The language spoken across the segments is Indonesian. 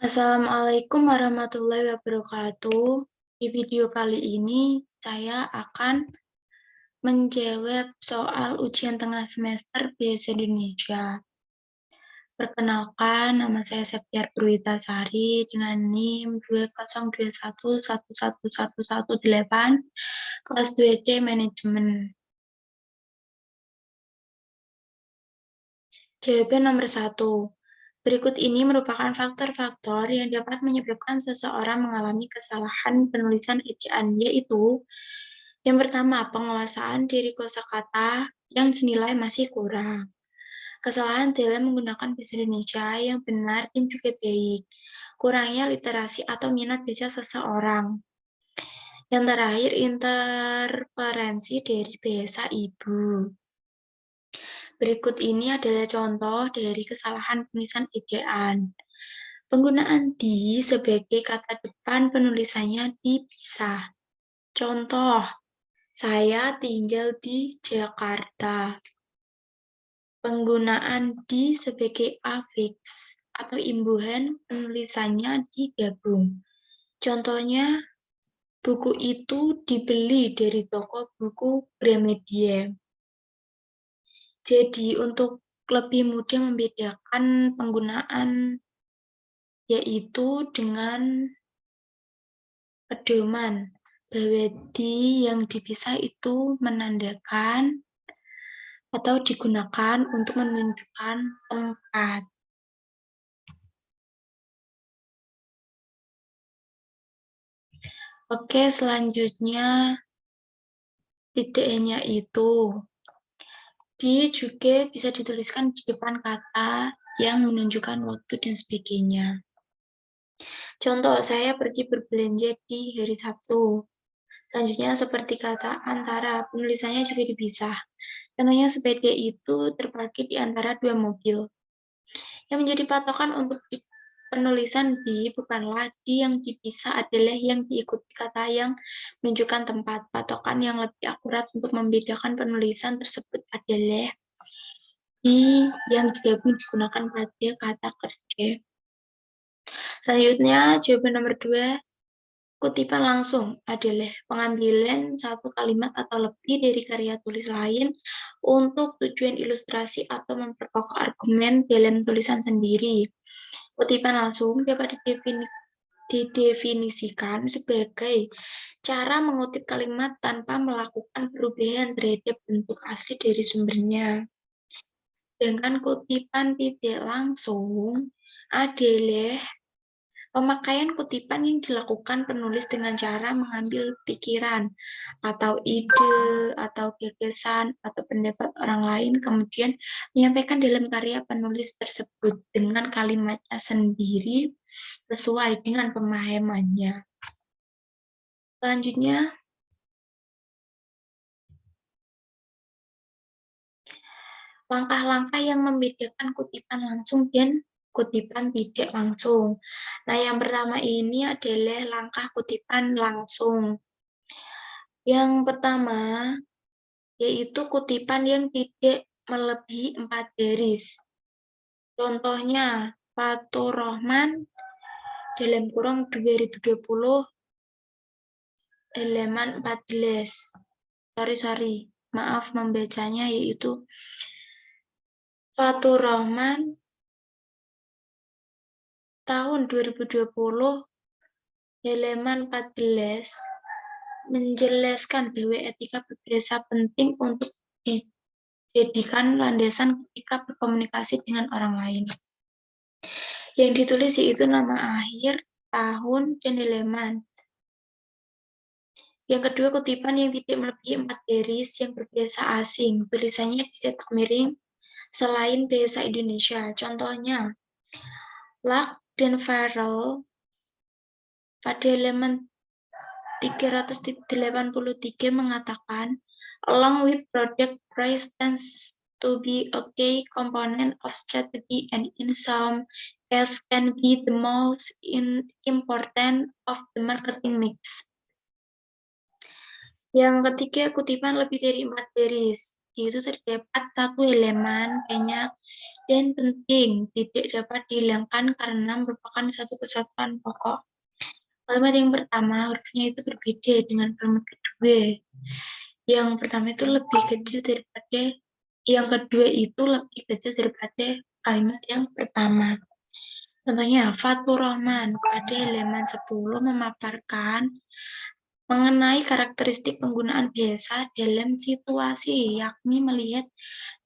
Assalamualaikum warahmatullahi wabarakatuh. Di video kali ini, saya akan menjawab soal ujian tengah semester Bahasa Indonesia. Perkenalkan, nama saya Septiar Purwitasari dengan NIM 2021111118, kelas 2C Manajemen. Jawaban nomor 1. Berikut ini merupakan faktor-faktor yang dapat menyebabkan seseorang mengalami kesalahan penulisan ejaan, yaitu yang pertama, penguasaan diri kosakata yang dinilai masih kurang. Kesalahan dalam menggunakan bahasa Indonesia yang benar dan juga baik. Kurangnya literasi atau minat baca seseorang. Yang terakhir, interferensi dari bahasa ibu. Berikut ini adalah contoh dari kesalahan penulisan ejaan. Penggunaan di sebagai kata depan penulisannya dipisah. Contoh, saya tinggal di Jakarta. Penggunaan di sebagai afiks atau imbuhan penulisannya digabung. Contohnya, buku itu dibeli dari toko buku Gramedia. Jadi, untuk lebih mudah membedakan penggunaan yaitu dengan pedoman bahwa di yang dipisah itu menandakan atau digunakan untuk menunjukkan tempat. Oke, selanjutnya tidaknya itu. Di juga bisa dituliskan di depan kata yang menunjukkan waktu dan sebagainya. Contoh, saya pergi berbelanja di hari Sabtu. Selanjutnya seperti kata antara, penulisannya juga dipisah. Contohnya sepeda itu terparkir di antara dua mobil. Yang menjadi patokan untuk penulisan di bukanlah di yang dipisah adalah yang diikuti kata yang menunjukkan tempat. Patokan yang lebih akurat untuk membedakan penulisan tersebut adalah di yang digabung digunakan pada kata kerja. Selanjutnya, jawaban nomor 2, kutipan langsung adalah pengambilan satu kalimat atau lebih dari karya tulis lain untuk tujuan ilustrasi atau memperkokoh argumen dalam tulisan sendiri. Kutipan langsung dapat didefinisikan sebagai cara mengutip kalimat tanpa melakukan perubahan terhadap bentuk asli dari sumbernya. Sedangkan kutipan tidak langsung adalah pemakaian kutipan yang dilakukan penulis dengan cara mengambil pikiran atau ide atau gagasan atau pendapat orang lain kemudian menyampaikan dalam karya penulis tersebut dengan kalimatnya sendiri sesuai dengan pemahamannya. Selanjutnya, langkah-langkah yang membedakan kutipan langsung dan kutipan tidak langsung. Nah, yang pertama ini adalah langkah kutipan langsung. Yang pertama, yaitu kutipan yang tidak melebihi 4 baris. Contohnya, Fathurrahman dalam kurung 2020 halaman 14. Sorry, maaf membacanya, yaitu Fathurrahman tahun 2020 halaman 14 menjelaskan bahwa etika berbahasa penting untuk dijadikan landasan ketika berkomunikasi dengan orang lain. Yang ditulis yaitu nama akhir, tahun, dan halaman. Yang kedua, kutipan yang tidak melebihi 4 baris yang berbahasa asing. Tulisannya dicetak miring selain bahasa Indonesia. Contohnya, Luck dan Farrell pada halaman 383 mengatakan, along with product price tends to be a key component of strategy and in some cases can be the most important of the marketing mix. Yang ketiga, kutipan lebih dari 4 baris, yaitu terdapat satu halaman banyak dan penting, tidak dapat dihilangkan karena merupakan satu kesatuan pokok. Kalimat yang pertama hurufnya itu berbeda dengan kalimat kedua. Yang pertama itu lebih kecil daripada yang kedua itu lebih kecil daripada kalimat yang pertama. Contohnya, Fatur Rahman pada halaman 10 memaparkan mengenai karakteristik penggunaan bahasa dalam situasi, yakni melihat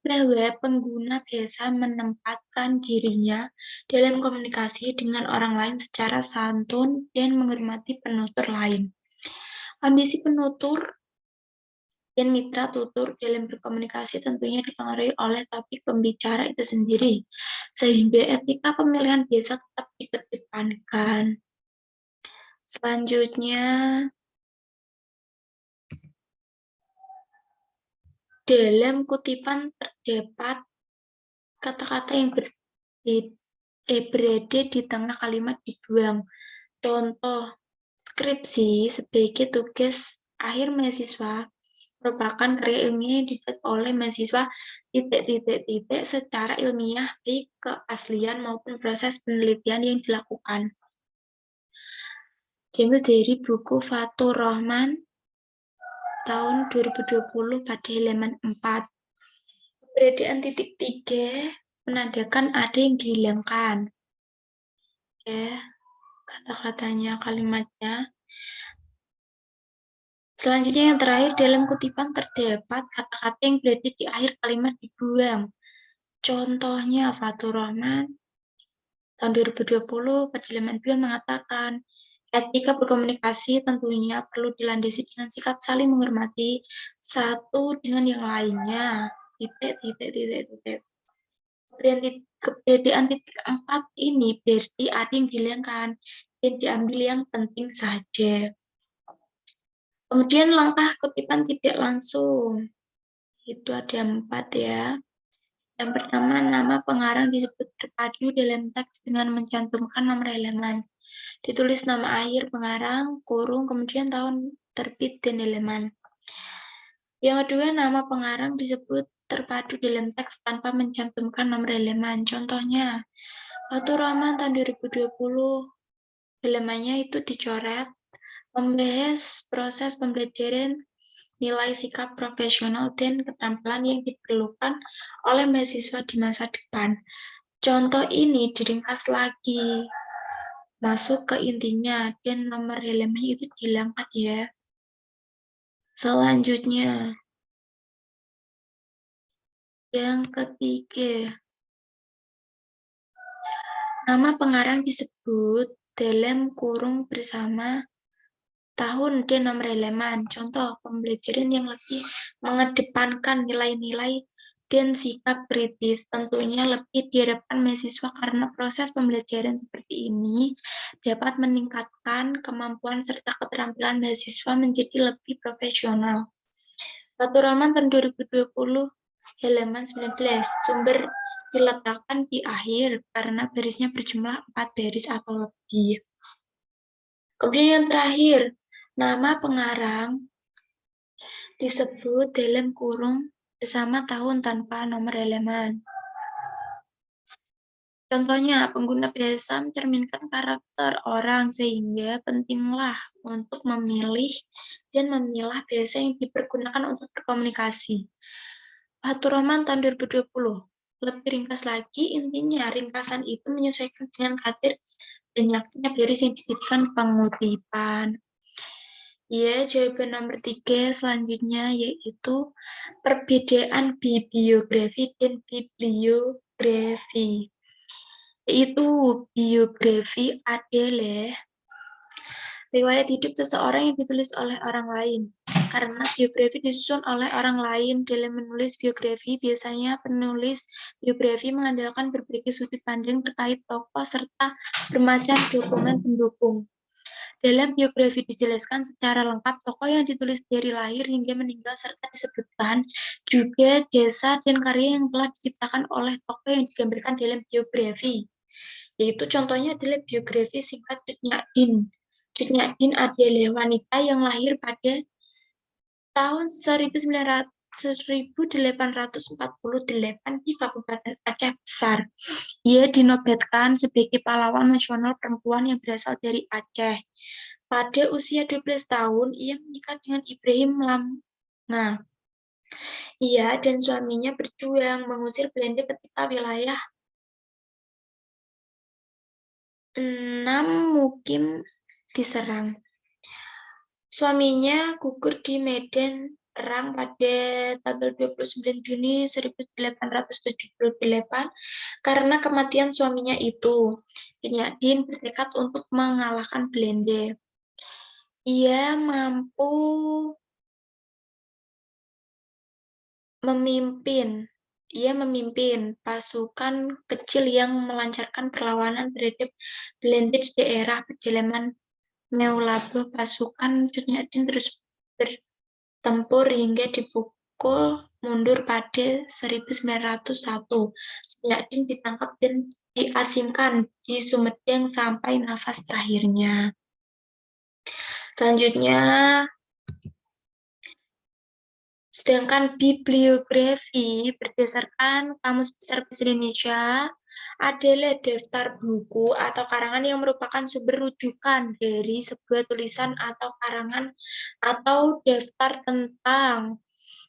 bahwa pengguna biasa menempatkan dirinya dalam komunikasi dengan orang lain secara santun dan menghormati penutur lain. Kondisi penutur dan mitra tutur dalam berkomunikasi tentunya dipengaruhi oleh topik pembicara itu sendiri, sehingga etika pemilihan bahasa tetap dikedepankan. Selanjutnya, dalam kutipan terdapat kata-kata yang berada di tengah kalimat dibuang. Contoh, skripsi sebagai tugas akhir mahasiswa merupakan karya ilmiah yang dibuat oleh mahasiswa secara ilmiah, baik keaslian maupun proses penelitian yang dilakukan. Diambil dari buku Fatur Rahman tahun 2020 pada halaman 4. Keberadaan titik 3 menandakan ada yang dihilangkan. Ya, kata-katanya, kalimatnya. Selanjutnya yang terakhir, dalam kutipan terdapat kata-kata yang berada di akhir kalimat dibuang. Contohnya, Fatur Rahman tahun 2020 pada halaman 2 mengatakan, etika berkomunikasi tentunya perlu dilandasi dengan sikap saling menghormati satu dengan yang lainnya. Keberadaan titik 4 ini berarti ada yang dihilangkan dan diambil yang penting saja. Kemudian langkah kutipan tidak langsung. Itu ada 4 ya. Yang pertama, nama pengarang disebut terpadu dalam teks dengan mencantumkan nomor halaman. Ditulis nama akhir pengarang, kurung, kemudian tahun terbit dan halaman. Yang kedua, nama pengarang disebut terpadu dalam teks tanpa mencantumkan nomor halaman. Contohnya, Fatur Rahman tahun 2020, halamannya itu dicoret, membahas proses pembelajaran, nilai sikap profesional, dan keterampilan yang diperlukan oleh mahasiswa di masa depan. Contoh ini diringkas lagi, masuk ke intinya, dan nomor halaman itu dihilangkan ya. Selanjutnya, yang ketiga, nama pengarang disebut dalam kurung bersama tahun dan nomor halaman. Contoh, pembelajaran yang lebih mengedepankan nilai-nilai dan sikap kritis tentunya lebih diharapkan mahasiswa karena proses pembelajaran seperti ini dapat meningkatkan kemampuan serta keterampilan mahasiswa menjadi lebih profesional. Fatur Rahman tahun 2020, halaman 19, sumber diletakkan di akhir karena barisnya berjumlah 4 baris atau lebih. Kemudian yang terakhir, nama pengarang disebut dalam kurung bersama tahun tanpa nomor halaman. Contohnya, pengguna bahasa mencerminkan karakter orang, sehingga pentinglah untuk memilih dan memilah bahasa yang dipergunakan untuk berkomunikasi. Fatur Rahman tahun 2020. Lebih ringkas lagi, intinya ringkasan itu menyesuaikan dengan khawatir banyaknya baris yang dijadikan pengutipan. Ya, jawaban nomor 3 selanjutnya yaitu perbedaan bibliografi dan bibliografi. Yaitu biografi adalah riwayat hidup seseorang yang ditulis oleh orang lain. Karena biografi disusun oleh orang lain dalam menulis biografi, biasanya penulis biografi mengandalkan berbagai sudut pandang terkait tokoh serta bermacam dokumen pendukung. Dalam biografi dijelaskan secara lengkap tokoh yang ditulis dari lahir hingga meninggal serta disebutkan juga jasa dan karya yang telah diciptakan oleh tokoh yang digambarkan dalam biografi. Yaitu contohnya adalah biografi singkat Cut Nyak Dien. Cut Nyak Dien adalah wanita yang lahir pada tahun 1900 1848 di Kabupaten Aceh Besar. Ia dinobatkan sebagai pahlawan nasional perempuan yang berasal dari Aceh. Pada usia 12 tahun, ia menikah dengan Ibrahim Lamnga. Ia dan suaminya berjuang mengusir Belanda ketika wilayah 6 Mukim diserang. Suaminya gugur di medan perang pada tanggal 29 Juni 1878 karena kematian suaminya itu. Nyadin bertekad untuk mengalahkan Belanda. Ia memimpin pasukan kecil yang melancarkan perlawanan terhadap Belanda di daerah pedalaman Meulaboh. Pasukan Cutnyadin terus bertempur hingga dipukul mundur pada 1901. Cutnyadin ditangkap dan diasingkan di Sumedang sampai nafas terakhirnya. Selanjutnya, sedangkan bibliografi berdasarkan Kamus Besar Bahasa Indonesia adalah daftar buku atau karangan yang merupakan sumber rujukan dari sebuah tulisan atau karangan atau daftar tentang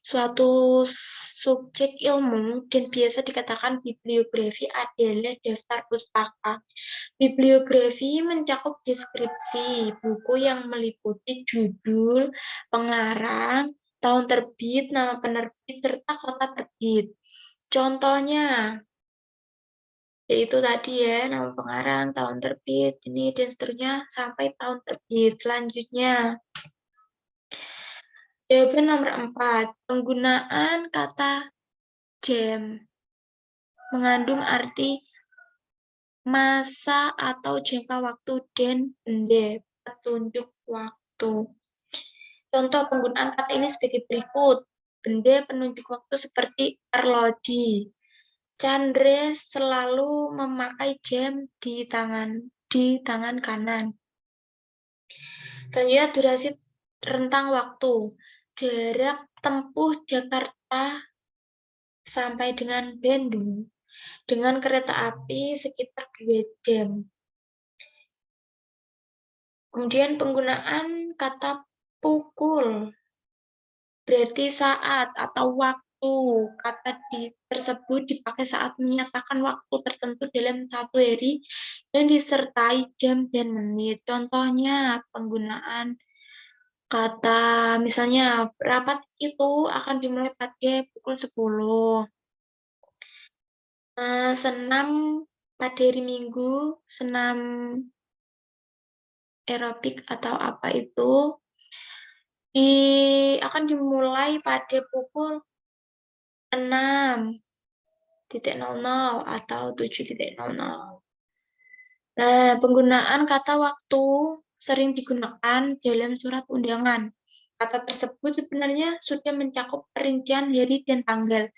suatu subjek ilmu, dan biasa dikatakan bibliografi adalah daftar pustaka. Bibliografi mencakup deskripsi buku yang meliputi judul, pengarang, tahun terbit, nama penerbit, serta kota terbit. Contohnya, yaitu tadi ya, nama pengarang, tahun terbit, ini dan seterusnya sampai tahun terbit. Selanjutnya, jawaban nomor 4, penggunaan kata jam mengandung arti masa atau jangka waktu dan benda, petunjuk waktu. Contoh penggunaan kata ini sebagai berikut. Benda penunjuk waktu seperti arloji. Chandra selalu memakai jam di tangan kanan. Selanjutnya durasi rentang waktu. Jarak tempuh Jakarta sampai dengan Bandung dengan kereta api sekitar 2 jam. Kemudian penggunaan kata pukul berarti saat atau waktu. Kata tersebut dipakai saat menyatakan waktu tertentu dalam satu hari yang disertai jam dan menit. Contohnya penggunaan kata misalnya rapat itu akan dimulai pada pukul 10. Senam pada hari Minggu, senam aerobik atau apa itu akan dimulai pada pukul 6.00 atau 7.00. Nah, penggunaan kata waktu sering digunakan dalam surat undangan. Kata tersebut sebenarnya sudah mencakup perincian hari dan tanggal,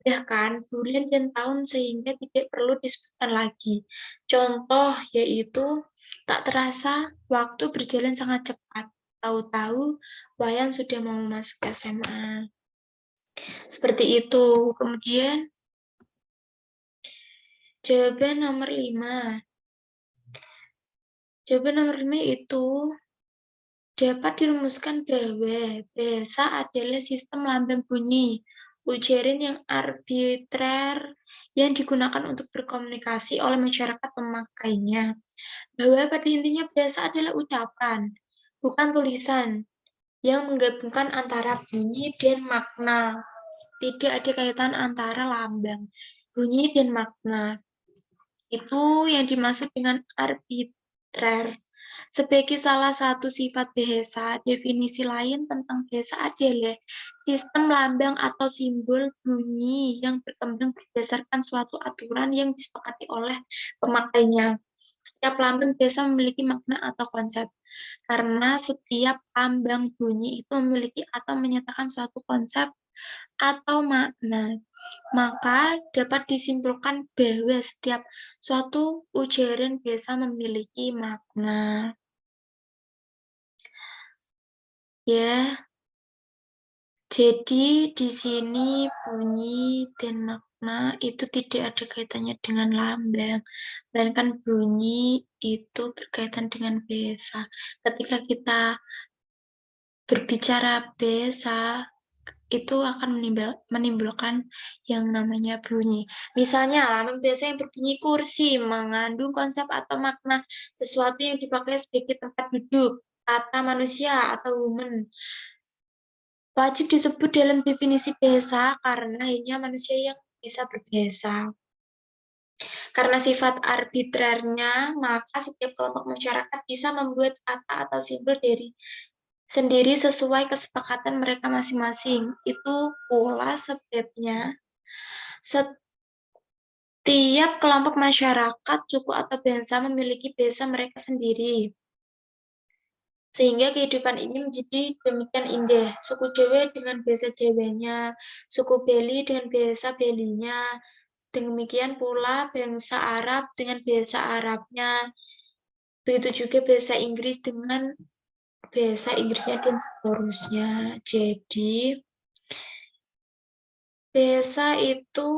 bahkan bulan dan tahun sehingga tidak perlu disebutkan lagi. Contoh yaitu, tak terasa waktu berjalan sangat cepat. Tahu-tahu Wayan sudah mau masuk SMA. Seperti itu. Kemudian jawaban nomor 5. Jawaban nomor 5 itu dapat dirumuskan bahwa bahasa adalah sistem lambang bunyi, ujaran yang arbitrer yang digunakan untuk berkomunikasi oleh masyarakat pemakainya. Bahwa pada intinya bahasa adalah ucapan, bukan tulisan, yang menggabungkan antara bunyi dan makna. Tidak ada kaitan antara lambang, bunyi, dan makna. Itu yang dimaksud dengan arbitrer. Sebagai salah satu sifat bahasa, definisi lain tentang bahasa adalah sistem lambang atau simbol bunyi yang berkembang berdasarkan suatu aturan yang disepakati oleh pemakainya. Setiap lambang bahasa memiliki makna atau konsep, karena setiap lambang bunyi itu memiliki atau menyatakan suatu konsep atau makna. Maka dapat disimpulkan bahwa setiap suatu ujaran bahasa memiliki makna. Ya, Jadi di sini bunyi dan makna itu tidak ada kaitannya dengan lambang, melainkan bunyi itu berkaitan dengan besa. Ketika kita berbicara besa, itu akan menimbulkan yang namanya bunyi. Misalnya, lambang besa yang berbunyi kursi mengandung konsep atau makna sesuatu yang dipakai sebagai tempat duduk, kata manusia atau woman. Wajib disebut dalam definisi besa karena hanya manusia yang bisa berbesa. Karena sifat arbitrernya, maka setiap kelompok masyarakat bisa membuat kata atau simbol dari sendiri sesuai kesepakatan mereka masing-masing. Itu pula sebabnya setiap kelompok masyarakat, suku atau bangsa memiliki basa mereka sendiri. Sehingga kehidupan ini menjadi demikian indah. Suku Jawa dengan bahasa Jawanya, suku Bali dengan bahasa Balinya, demikian pula bangsa Arab dengan bahasa Arabnya, begitu juga bahasa Inggris dengan bahasa Inggrisnya dan seterusnya. Jadi, bahasa itu,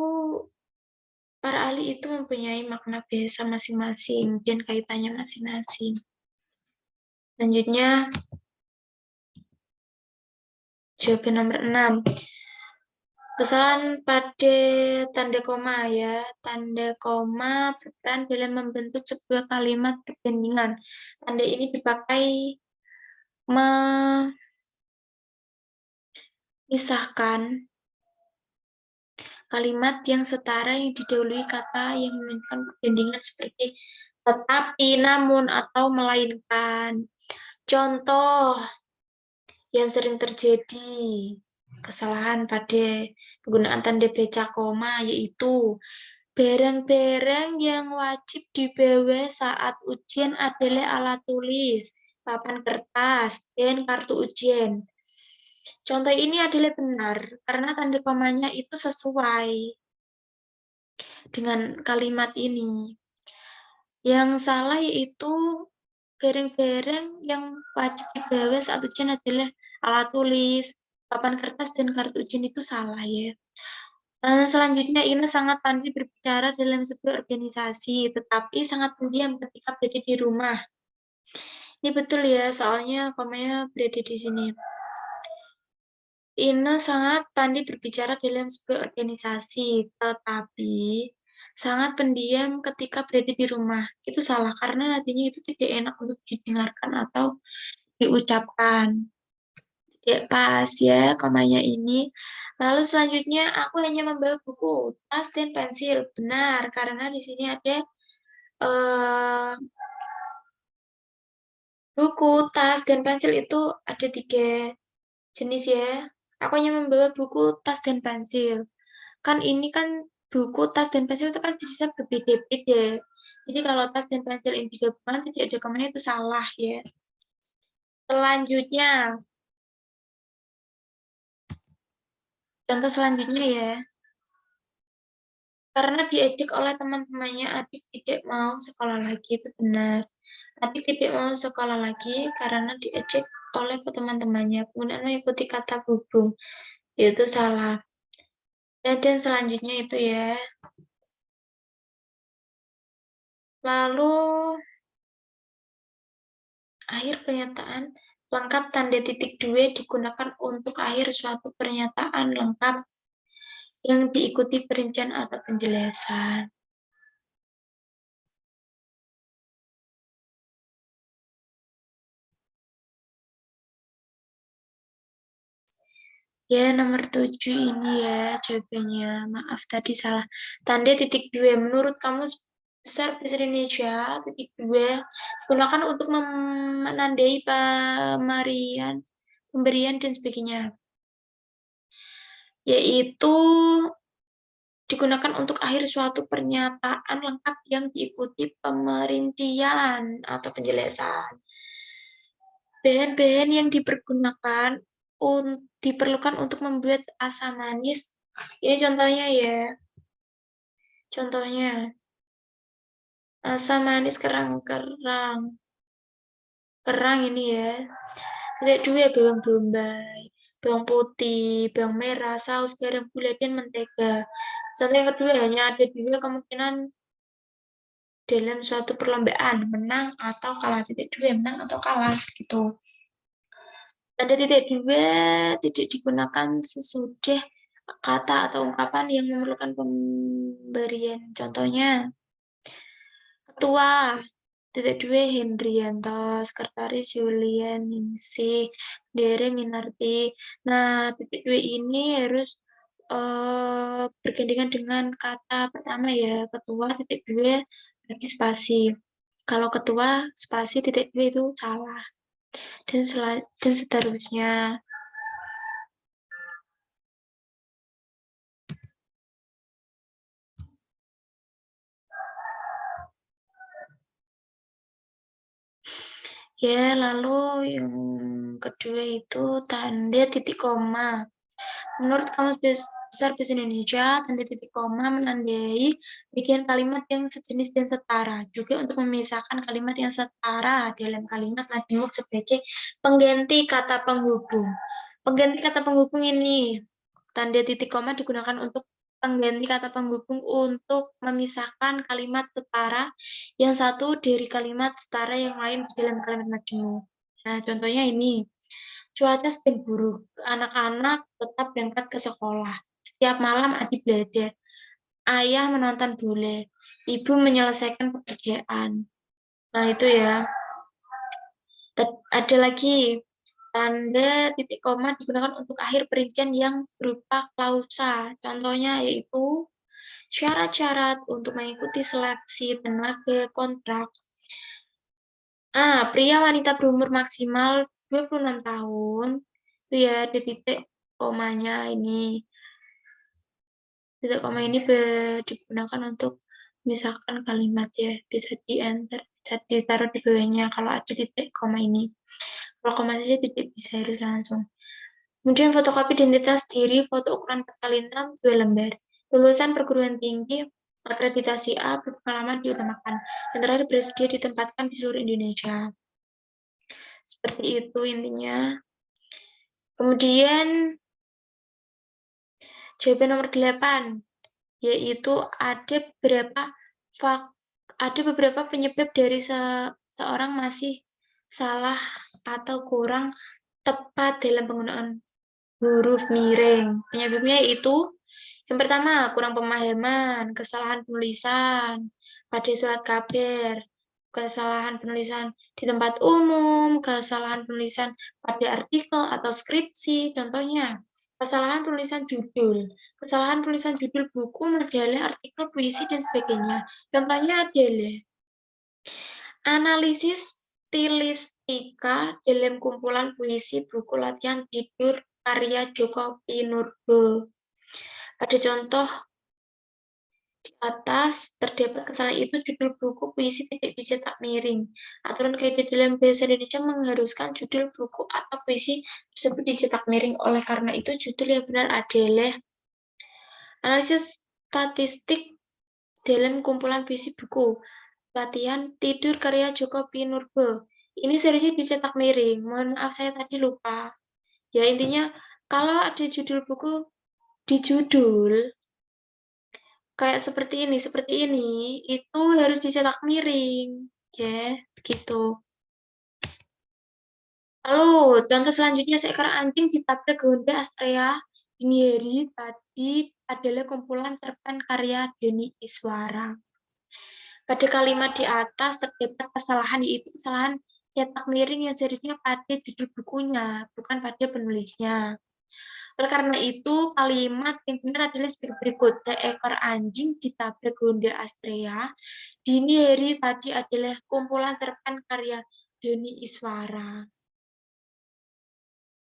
para ahli itu mempunyai makna bahasa masing-masing dan kaitannya masing-masing. Selanjutnya, jawaban nomor 6. Kesalahan pada tanda koma ya. Tanda koma berperan dalam membentuk sebuah kalimat perbandingan. Tanda ini dipakai memisahkan kalimat yang setara yang didahului kata yang menunjukkan perbandingan seperti tetapi, namun, atau melainkan. Contoh yang sering terjadi kesalahan pada penggunaan tanda baca koma yaitu barang-barang yang wajib dibawa saat ujian adalah alat tulis, papan kertas, dan kartu ujian. Contoh ini adalah benar karena tanda komanya itu sesuai dengan kalimat ini. Yang salah yaitu barang-barang yang wajib dibawa saat ujian adalah alat tulis, papan kertas, dan kartu ujian itu salah ya. Selanjutnya, Ina sangat pandai berbicara dalam sebuah organisasi, tetapi sangat pendiam ketika berada di rumah. Ini betul ya, soalnya komanya berada di sini. Ina sangat pandai berbicara dalam sebuah organisasi, tetapi sangat pendiam ketika berada di rumah. Itu salah, karena nantinya itu tidak enak untuk didengarkan atau diucapkan. Tidak pas ya komanya ini. Lalu selanjutnya, aku hanya membawa buku, tas, dan pensil. Benar, karena di sini ada buku, tas, dan pensil itu ada 3 jenis ya. Aku hanya membawa buku, tas, dan pensil. Kan ini kan buku, tas, dan pensil itu kan jenisnya berbeda-beda. Jadi kalau tas dan pensil ini digabungkan tidak ada komanya itu salah ya. Selanjutnya, contoh selanjutnya ya. Karena diejek oleh teman-temannya, Adik tidak mau sekolah lagi, itu benar. Adik tidak mau sekolah lagi karena diejek oleh teman-temannya. Kemudian mengikuti kata hubung, itu salah. Dan selanjutnya itu ya. Lalu, akhir pernyataan lengkap tanda titik 2 digunakan untuk akhir suatu pernyataan lengkap yang diikuti perincian atau penjelasan. Ya, nomor 7 ini ya jawabannya. Maaf tadi salah. Tanda titik 2. Menurut Kamus Besar Bahasa Indonesia, titik 2 digunakan untuk menandai pemberian dan sebagainya. Yaitu digunakan untuk akhir suatu pernyataan lengkap yang diikuti pemerincian atau penjelasan. Bahan-bahan yang diperlukan untuk membuat asam manis. Ini contohnya ya. Contohnya, asam manis kerang-kerang. Kerang ini ya. Titik 2, bawang bombay. bawang putih, bawang merah, saus, garam, gula, dan mentega. Contoh yang kedua, hanya ada dua kemungkinan dalam suatu perlombaan, menang atau kalah. Titik dua, menang atau kalah, gitu. Tanda titik dua tidak digunakan sesudah kata atau ungkapan yang memerlukan pemberian. Contohnya, ketua, titik dua, Hendrianto, sekretaris Julian Ningsih, Dere Minarti. Nah, titik dua ini harus bergandengan dengan kata pertama ya, ketua, titik dua, lagi spasi. Kalau ketua, spasi, titik dua itu salah. Dan seterusnya. Ya, lalu yang kedua itu tanda titik koma. Menurut Kamus Besar Bahasa Indonesia, tanda titik koma menandai bagian kalimat yang sejenis dan setara. Juga untuk memisahkan kalimat yang setara dalam kalimat majemuk sebagai pengganti kata penghubung. Pengganti kata penghubung ini, tanda titik koma digunakan untuk pengganti kata penghubung untuk memisahkan kalimat setara yang satu dari kalimat setara yang lain di dalam kalimat majemuk. Nah, contohnya ini. Cuaca sedang buruk, anak-anak tetap berangkat ke sekolah. Setiap malam adik belajar. Ayah menonton bola. Ibu menyelesaikan pekerjaan. Nah, itu ya. Ada lagi. Tanda titik koma digunakan untuk akhir perincian yang berupa klausa. Contohnya yaitu syarat-syarat untuk mengikuti seleksi tenaga kontrak. Pria wanita berumur maksimal 26 tahun. Itu ya, ada titik komanya ini. Titik koma ini digunakan untuk memisahkan kalimat ya. Bisa di-enter, bisa ditaruh di bawahnya kalau ada titik koma ini. Kalau koma saja tidak bisa, harus langsung. Kemudian fotokopi identitas diri, foto ukuran 4x6, 2 lembar. Lulusan perguruan tinggi, akreditasi A, berpengalaman diutamakan. Yang terakhir bersedia ditempatkan di seluruh Indonesia. Seperti itu intinya. Kemudian jawaban nomor 8, yaitu ada beberapa penyebab dari seorang masih salah atau kurang tepat dalam penggunaan huruf miring. Penyebabnya itu yang pertama, kurang pemahaman, kesalahan penulisan pada surat kabar, kesalahan penulisan di tempat umum, kesalahan penulisan pada artikel atau skripsi, contohnya kesalahan penulisan judul, kesalahan penulisan judul buku, majalah, artikel, puisi, dan sebagainya. Contohnya adalah analisis stilistika dalam kumpulan puisi buku latihan tidur karya Joko Pinurbo. Pada contoh di atas terdapat kesalahan itu judul buku puisi tidak dicetak miring. Aturan kaidah dalam bahasa Indonesia mengharuskan judul buku atau puisi tersebut dicetak miring. Oleh karena itu judul yang benar adalah analisis statistik dalam kumpulan puisi buku latihan tidur karya Joko Pinurbo. Ini seharusnya dicetak miring. Mohon maaf saya tadi lupa. Ya intinya kalau ada judul buku di judul kayak seperti ini, itu harus dicetak miring, ya, begitu. Lalu, contoh selanjutnya, seekor anjing ditabrak Honda Astrea dini hari tadi adalah kumpulan cerpen karya Doni Iswara. Pada kalimat di atas terdapat kesalahan, yaitu kesalahan cetak miring yang seharusnya pada judul bukunya, bukan pada penulisnya. Oleh karena itu, kalimat yang benar adalah sebagai berikut. Seekor anjing ditabrak Honda Astrea. Dini hari tadi adalah kumpulan cerpen karya Doni Iswara.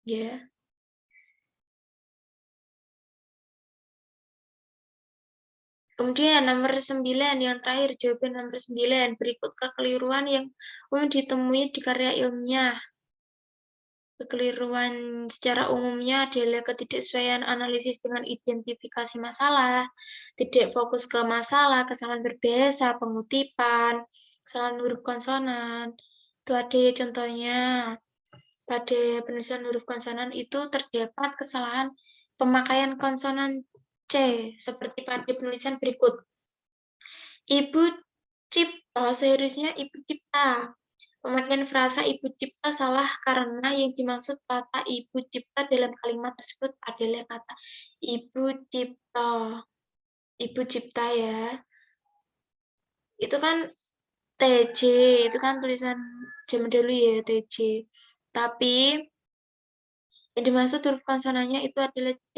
Ya. Kemudian nomor 9, yang terakhir, jawaban nomor 9. Berikut kekeliruan yang umum ditemui di karya ilmiah. Kekeliruan secara umumnya adalah ketidaksesuaian analisis dengan identifikasi masalah, tidak fokus ke masalah, kesalahan berbahasa, pengutipan, kesalahan huruf konsonan. Itu ada ya contohnya. pada penulisan huruf konsonan itu terdapat kesalahan pemakaian konsonan C, seperti pada penulisan berikut. Ibu Cipta seharusnya Ibu Cipta. Pemakaian frasa Ibu Cipta salah karena yang dimaksud kata Ibu Cipta dalam kalimat tersebut adalah kata Ibu Cipta. Ibu Cipta ya. Itu kan TJ, itu kan tulisan zaman dulu ya TJ. Tapi yang dimaksud huruf konsonannya itu adalah C,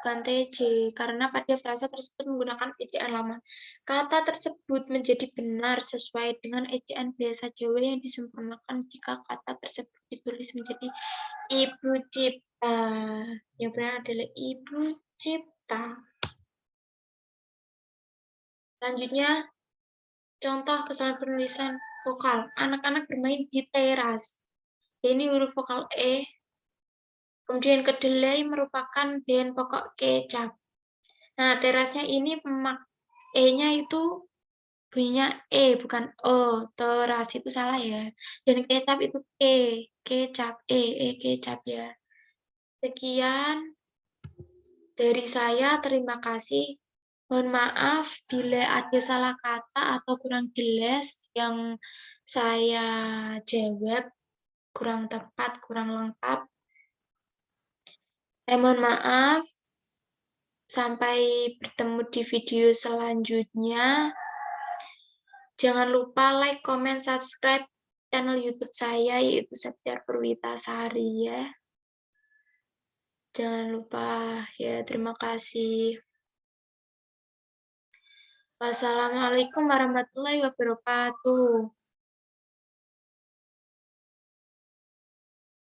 bukan TJ, karena pada frasa tersebut menggunakan ejaan lama. Kata tersebut menjadi benar sesuai dengan ejaan bahasa Jawa yang disempurnakan jika kata tersebut ditulis menjadi Ibu Cipta. Yang benar adalah Ibu Cipta. Selanjutnya, contoh kesalahan penulisan vokal. Anak-anak bermain di teras. Ini huruf vokal E. Kemudian kedelai merupakan bahan pokok kecap. Nah, terasnya ini E-nya itu bunyinya E, bukan O. Teras itu salah ya. Dan kecap itu kecap, kecap ya. Sekian dari saya, terima kasih. Mohon maaf bila ada salah kata atau kurang jelas yang saya jawab, kurang tepat, kurang lengkap. Mohon maaf. Sampai bertemu di video selanjutnya. Jangan lupa like, comment, subscribe channel YouTube saya, yaitu Septiar Purwitasari ya. Jangan lupa ya, terima kasih. Wassalamualaikum warahmatullahi wabarakatuh.